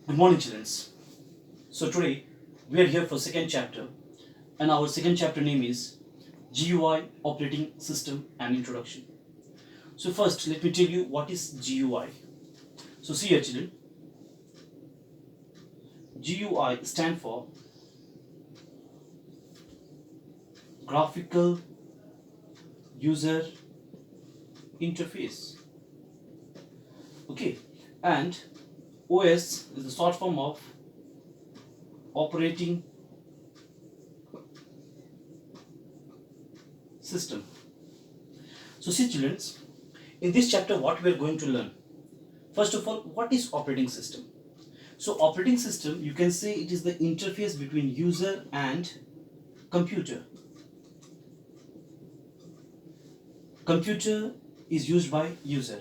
Good morning, children. So today we are here for second chapter, and our second chapter name is GUI Operating System and Introduction. So first, let me tell you what is GUI. So see here, children. GUI stand for Graphical User Interface. Okay, and OS is the short form of Operating System. So see, children, in this chapter, what we are going to learn. First of all, what is operating system? So operating system, you can say it is the interface between user and computer. Computer is used by user,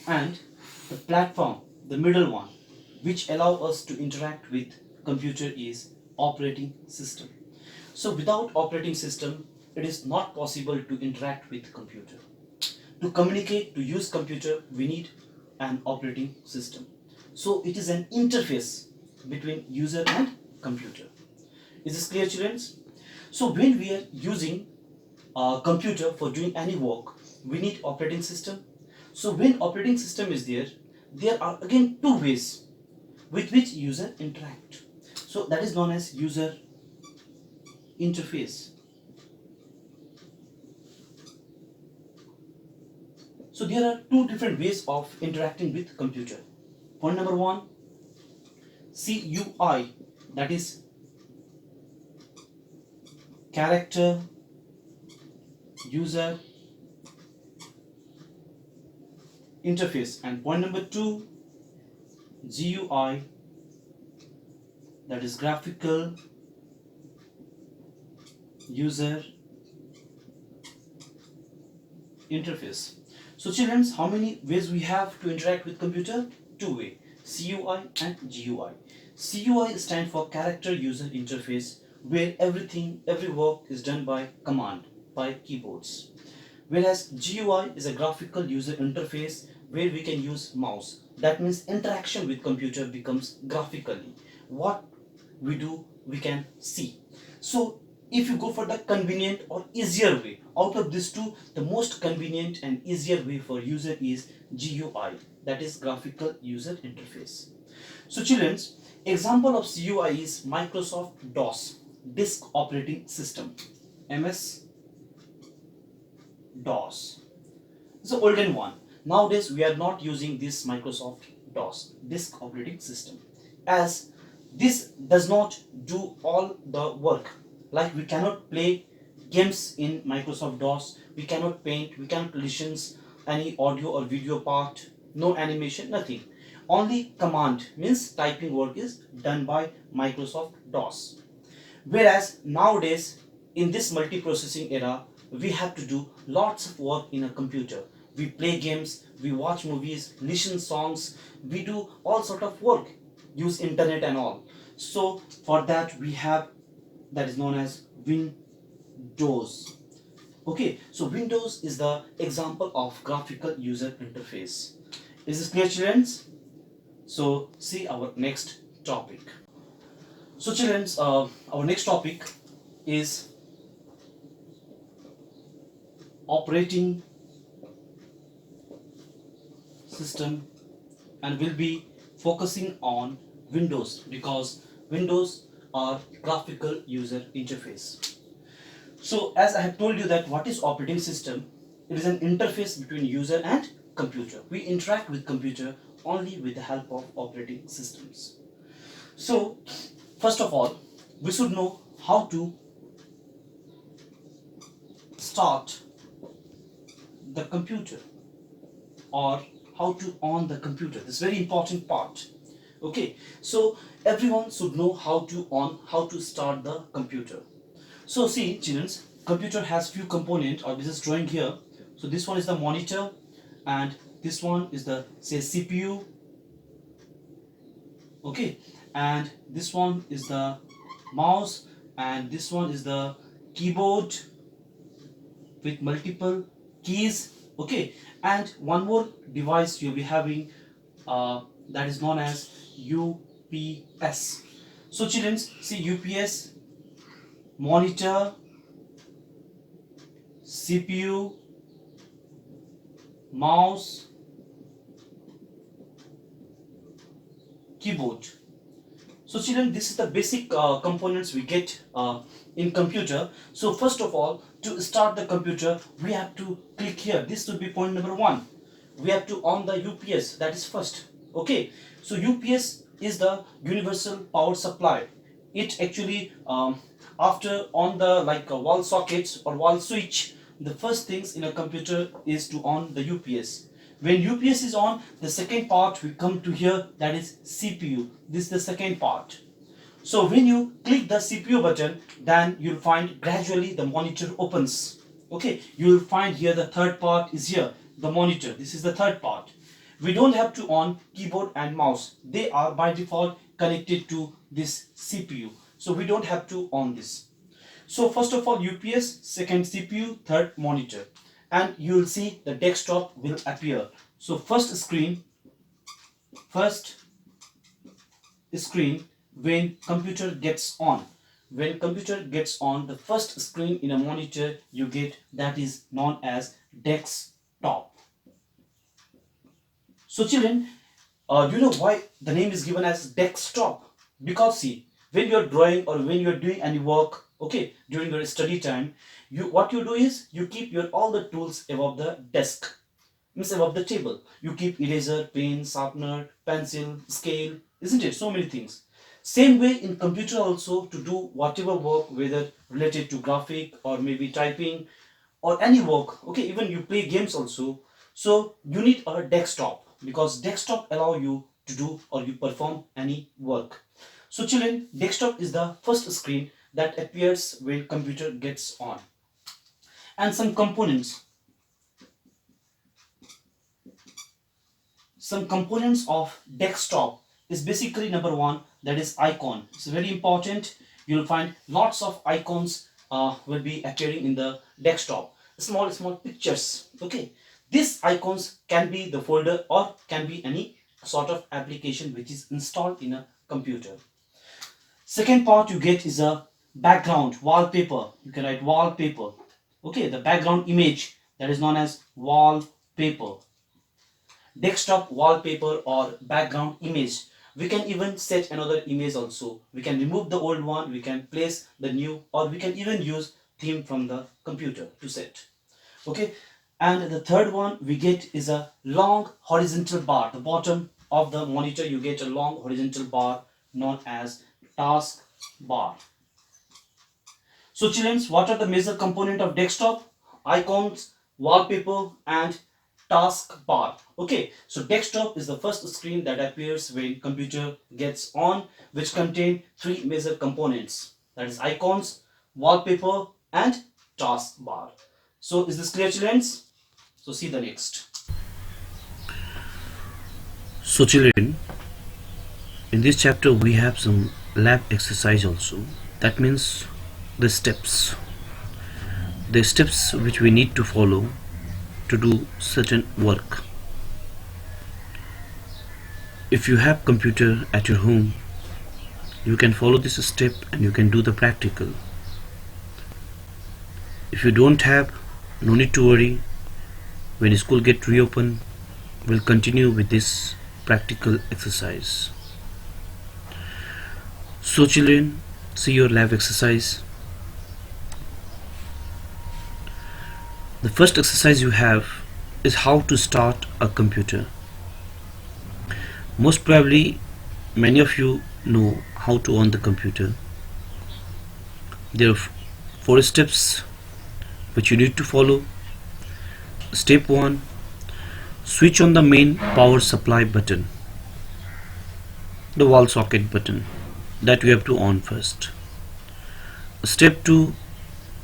and the platform, the middle one, which allow us to interact with computer is operating system. So without operating system, it is not possible to interact with computer. To communicate, to use computer, we need an operating system. So it is an interface between user and computer. Is this clear, children? So when we are using a computer for doing any work, we need operating system. So when operating system is there, there are again two ways with which user interact. So that is known as user interface. So there are two different ways of interacting with computer. Point number one, CUI, that is character user interface, and point number two, GUI, that is graphical user interface. So children, how many ways we have to interact with computer? Two way, CUI and GUI. CUI stand for character user interface, where every work is done by command, by keyboards. Whereas GUI is a graphical user interface where we can use mouse. That means interaction with computer becomes graphically. What we do, we can see. So if you go for the convenient or easier way, out of these two, the most convenient and easier way for user is GUI, that is graphical user interface. So children, example of CUI is Microsoft DOS, disk operating system, MS DOS. It's an olden one. Nowadays we are not using this Microsoft DOS, disk operating system, as this does not do all the work. Like we cannot play games in Microsoft DOS, we cannot paint, we cannot listen any audio or video part, no animation, nothing. Only command means typing work is done by Microsoft DOS. Whereas nowadays in this multiprocessing era, we have to do lots of work in a computer. We play games, we watch movies, listen songs, we do all sort of work, use internet and all. So for that we have, that is known as Windows. Okay, so Windows is the example of graphical user interface. Is this clear, children? So see our next topic. So children, our next topic is operating system, and we'll be focusing on Windows because Windows are graphical user interface. So as I have told you that what is operating system, it is an interface between user and computer. We interact with computer only with the help of operating systems. So first of all, we should know how to start the computer or how to on the computer. This is very important part. Okay, so everyone should know how to on, how to start the computer. So see, children, computer has few components, or this is drawing here. So this one is the monitor, and this one is the, say, CPU. Okay, and this one is the mouse, and this one is the keyboard with multiple keys. Okay, and one more device you'll be having, that is known as UPS. So children, see UPS, monitor, CPU, mouse, keyboard. So children, this is the basic components we get in computer. So first of all, to start the computer, we have to click here. This should be point number 1. We have to on the UPS, that is first. Okay, so UPS is the universal power supply. It actually after on the like wall sockets or wall switch, the first things in a computer is to on the UPS. When UPS is on, the second part we come to here, that is CPU. This is the second part. So when you click the CPU button, then you'll find gradually the monitor opens. Okay, you'll find here the third part is here, the monitor. This is the third part. We don't have to on keyboard and mouse. They are by default connected to this CPU. So we don't have to on this. So first of all UPS, second CPU, third monitor. And you will see the desktop will appear. So first screen when computer gets on. When computer gets on, the first screen in a monitor you get, that is known as desktop. So children, you know why the name is given as desktop? Because see, when you are drawing or when you are doing any work, okay, during your study time, what you do is you keep your all the tools above the desk, means above the table. You keep eraser, pen, sharpener, pencil, scale, isn't it? So many things. Same way in computer also, to do whatever work, whether related to graphic or maybe typing or any work, okay, even you play games also. So you need a desktop, because desktop allow you to do or you perform any work. So children, desktop is the first screen that appears when computer gets on. And some components of desktop is basically number 1, that is icon. It's very important. You'll find lots of icons will be appearing in the desktop. Small pictures. Okay, these icons can be the folder or can be any sort of application which is installed in a computer. Second part you get is a background, wallpaper. You can write wallpaper. Okay, the background image, that is known as wallpaper. Desktop wallpaper or background image. We can even set another image also. We can remove the old one, we can place the new, or we can even use theme from the computer to set. Okay, and the third one we get is a long horizontal bar. The bottom of the monitor you get a long horizontal bar known as task bar. So children, what are the major component of desktop? Icons, wallpaper and task bar. Okay, so desktop is the first screen that appears when computer gets on, which contain 3 major components, that is icons, wallpaper and task bar. So is this clear children? So see the next. So children, in this chapter we have some lab exercise also. That means the steps which we need to follow to do certain work. If you have computer at your home, you can follow this step and you can do the practical. If you don't have, no need to worry. When school get reopened, we'll continue with this practical exercise. So children, see your lab exercise. The first exercise you have is how to start a computer. Most probably many of you know how to on the computer. There are 4 steps which you need to follow. Step 1, switch on the main power supply button, the wall socket button that you have to on first. Step 2,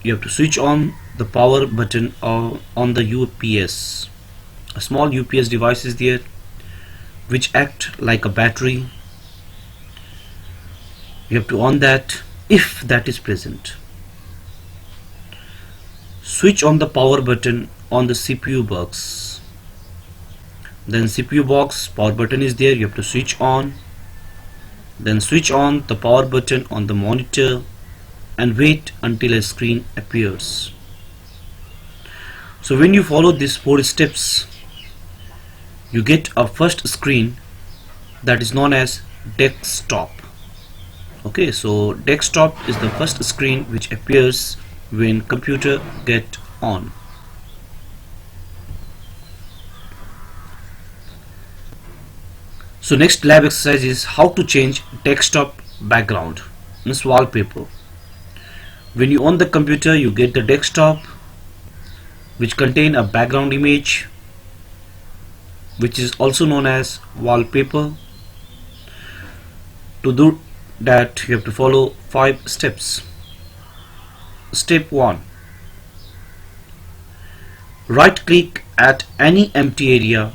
you have to switch on the power button on the UPS. A small UPS device is there which act like a battery. You have to on that if that is present. Switch on the power button on the CPU box. Then CPU box, power button is there, you have to switch on. Then switch on the power button on the monitor and wait until a screen appears. So when you follow these 4 steps, you get a first screen that is known as desktop. Okay, so desktop is the first screen which appears when computer get on. So next lab exercise is how to change desktop background, means wallpaper. When you on the computer, you get the desktop which contain a background image which is also known as wallpaper. To do that, you have to follow 5 steps. Step 1. Right click at any empty area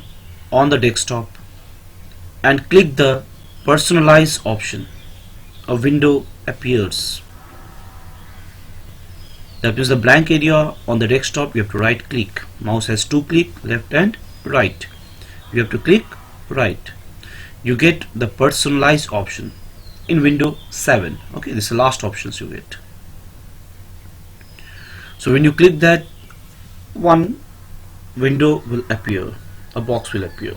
on the desktop and click the personalize option. A window appears. That means the blank area on the desktop, you have to right click. Mouse has 2 click, left and right. You have to click right. You get the personalize option in window 7. Okay, this is the last options you get. So when you click that, one window will appear, a box will appear.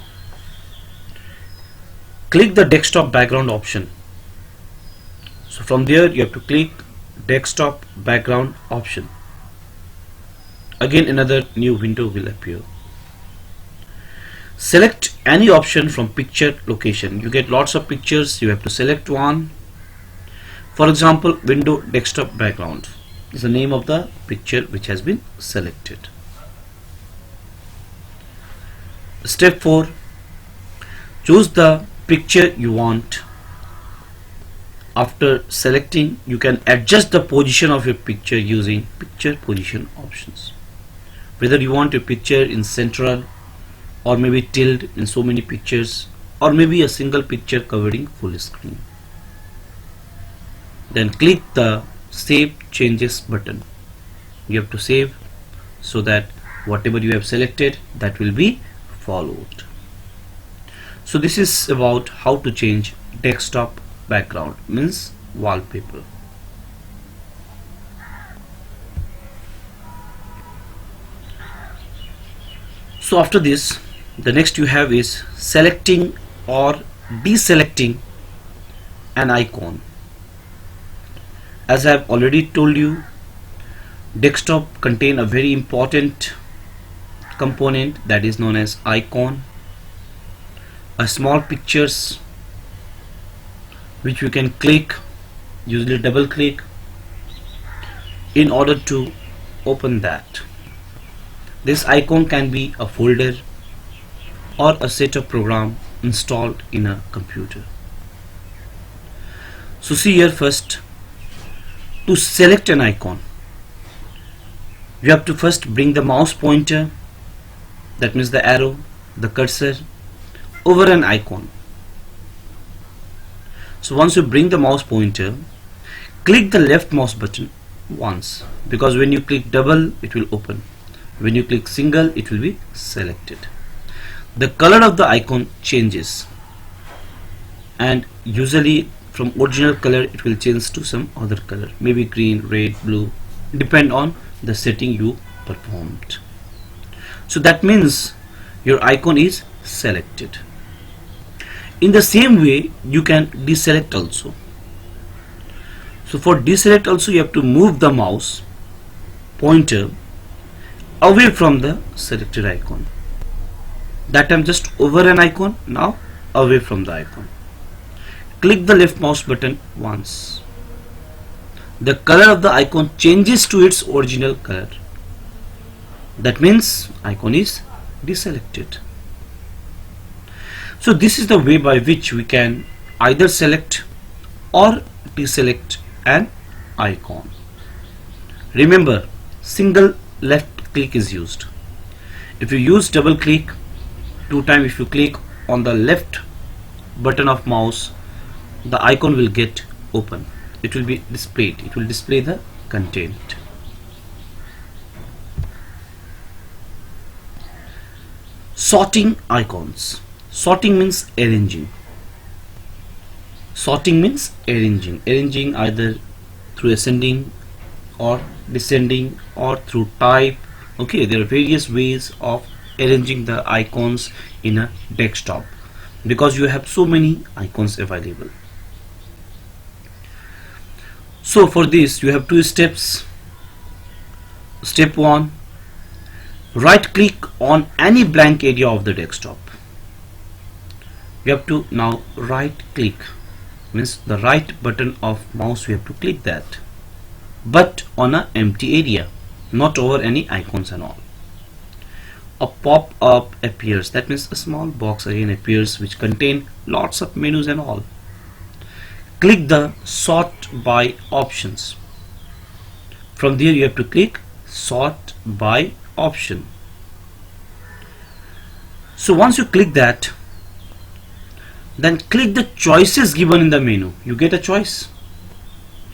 Click the desktop background option. So from there you have to click desktop background option. Again another new window will appear. Select any option from picture location. You get lots of pictures, you have to select one. For example, window desktop background is the name of the picture which has been selected. Step 4. Choose the picture you want. After selecting, you can adjust the position of your picture using picture position options. Whether you want your picture in central or maybe tilde in so many pictures, or maybe a single picture covering full screen. Then click the save changes button. You have to save so that whatever you have selected, that will be followed. So this is about how to change desktop background, means wallpaper. So after this, the next you have is selecting or deselecting an icon. As I have already told you, desktop contain a very important component that is known as icon, a small pictures which we can click, usually double click, in order to open that. This icon can be a folder or a set of program installed in a computer. So see here, first to select an icon, you have to first bring the mouse pointer, that means the arrow, the cursor, over an icon. So once you bring the mouse pointer, click the left mouse button once, because when you click double it will open, when you click single it will be selected. The color of the icon changes, and usually from original color it will change to some other color, maybe green, red, blue, depend on the setting you performed. So that means your icon is selected. In the same way you can deselect also. So for deselect also you have to move the mouse pointer away from the selected icon. That time just over an icon, now away from the icon. Click the left mouse button once. The color of the icon changes to its original color. That means icon is deselected. So this is the way by which we can either select or deselect an icon. Remember, single left click is used. If you use double click, 2 times if you click on the left button of mouse, the icon will get open. It will be displayed. It will display the content. Sorting icons. Sorting means arranging. Sorting means arranging either through ascending or descending or through type. Okay, there are various ways of arranging the icons in a desktop because you have so many icons available. So for this you have two steps. Step 1, right click on any blank area of the desktop. You have to now right click, means the right button of mouse, we have to click that, but on an empty area, not over any icons and all. A pop-up appears, that means a small box again appears which contain lots of menus and all. Click the sort by options. From there you have to click sort by option. So once you click that, then click the choices given in the menu. You get a choice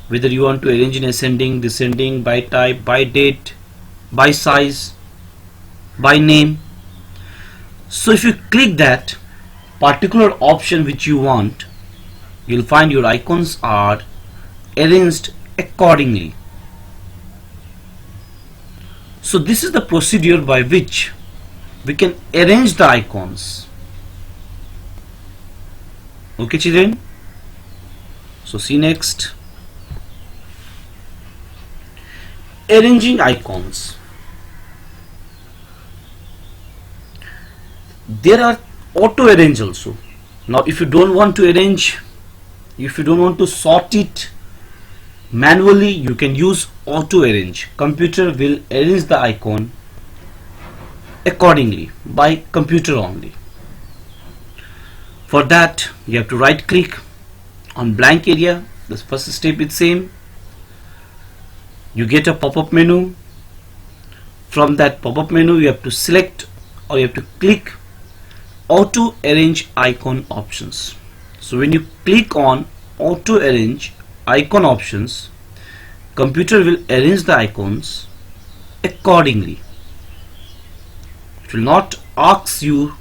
whether you want to arrange in ascending, descending, by type, by date, by size, by name. So if you click that particular option which you want, you'll find your icons are arranged accordingly. So this is the procedure by which we can arrange the icons. Okay children, so see next, arranging icons. There are auto arrange also. Now if you don't want to arrange, if you don't want to sort it manually, you can use auto arrange. Computer will arrange the icon accordingly by computer only. For that you have to right click on blank area. The first step is same. You get a pop-up menu. From that pop-up menu you have to select or you have to click auto arrange icon options. So when you click on auto arrange icon options, computer will arrange the icons accordingly. It will not ask you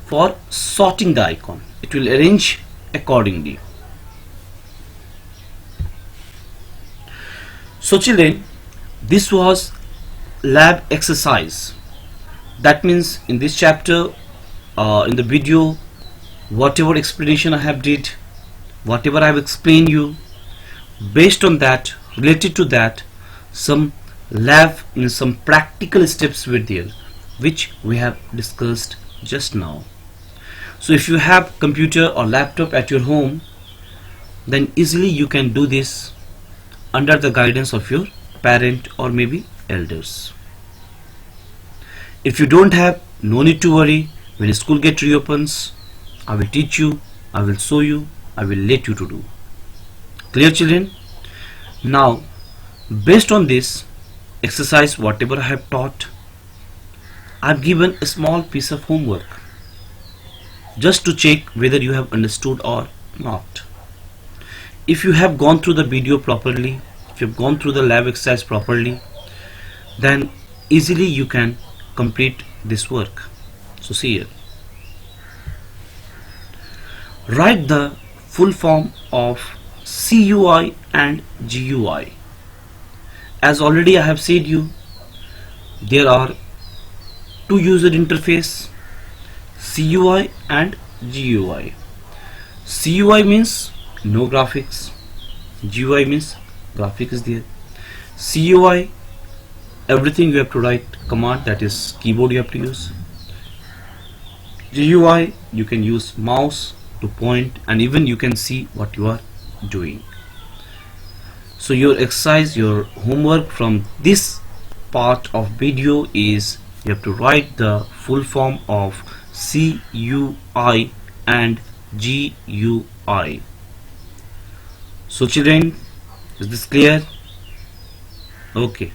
for sorting the icon, it will arrange accordingly. So children, this was lab exercise. That means in this chapter, in the video, whatever explanation I have did, whatever I have explained you, based on that, related to that, some lab and some practical steps were there which we have discussed just now. So if you have computer or laptop at your home, then easily you can do this under the guidance of your parent or maybe elders. If you don't have, no need to worry. When school get reopens, I will teach you, I will show you, I will let you to do. Clear children? Now based on this exercise, whatever I have taught, I have given a small piece of homework just to check whether you have understood or not. If you have gone through the video properly, if you have gone through the lab exercise properly, then easily you can complete this work. So see here, write the full form of CUI and GUI. As already I have said you, there are two user interface, CUI and GUI. CUI means no graphics, GUI means graphic is there. CUI, everything you have to write command, that is keyboard you have to use. GUI, you can use mouse to point and even you can see what you are doing. So your exercise, your homework from this part of video is you have to write the full form of CUI and GUI. So children, is this clear? Okay.